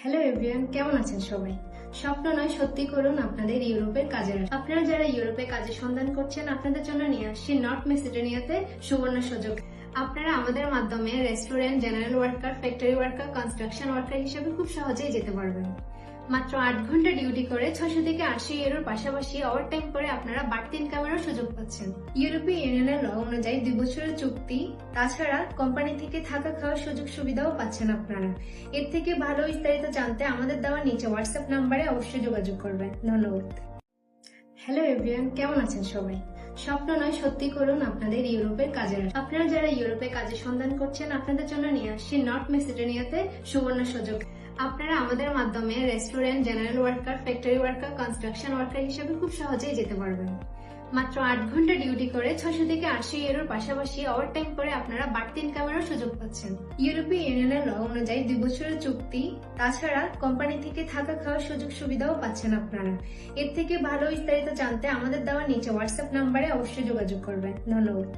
Hello everyone, কেমন আছেন সবাই? স্বপ্ন নয়, সত্যি করুন আপনাদের ইউরোপের কাজের আশা। আপনারা যারা ইউরোপে কাজের সন্ধান করছেন, আপনাদের জন্য নিয়ে আসছি নর্থ মেসিডোনিয়াতে সুবর্ণ সুযোগ। আপনারা আমাদের মাধ্যমে restaurant, general worker, factory worker, construction worker হিসেবে খুব সহজেই যেতে পারবেন। মাত্র 8 ঘন্টা ডিউটি করে 600 থেকে 80 ইউরোর পাশাপাশি ওভারটাইম করে আপনারা বাড়তি ইনকামেরও সুযোগ পাচ্ছেন। ইউরোপীয় ইউনিয়নের ল অনুযায়ী 2 বছরের চুক্তি, তাছাড়া কোম্পানি থেকে থাকা খাওয়ার সুযোগ সুবিধাও পাচ্ছেন আপনারা। এর থেকে ভালো বিস্তারিত জানতে আমাদের দেওয়া নিচে হোয়াটসঅ্যাপ নাম্বারে অবশ্যই যোগাযোগ করবেন। ধন্যবাদ। হ্যালো এভরিওয়ান, কেমন আছেন সবাই? স্বপ্ন নয়, সত্যি করুন আপনাদের ইউরোপের কাজের আশা। আপনারা যারা ইউরোপে কাজের সন্ধান করছেন, আপনাদের জন্য নিয়ে আসছি নর্থ মেসিডোনিয়াতে সুবর্ণ সুযোগ। আপনারা আমাদের মাধ্যমে restaurant, general worker, factory worker, construction worker হিসেবে খুব সহজেই যেতে পারবেন। মাত্র 8 ঘন্টা ডিউটি করে 600 থেকে 80 ইউরোর পাশাপাশি ওভারটাইম করে আপনারা বাড়তি ইনকামেরও সুযোগ পাচ্ছেন। ইউরোপীয় ইউনিয়নের ল অনুযায়ী 2 বছরের চুক্তি, তাছাড়া কোম্পানি থেকে থাকা খাওয়ার সুযোগ সুবিধাও পাচ্ছেন আপনারা। এর থেকে ভালো বিস্তারিত জানতে আমাদের দেওয়া নিচে হোয়াটসঅ্যাপ নাম্বারে অবশ্যই যোগাযোগ করবেন। ধন্যবাদ।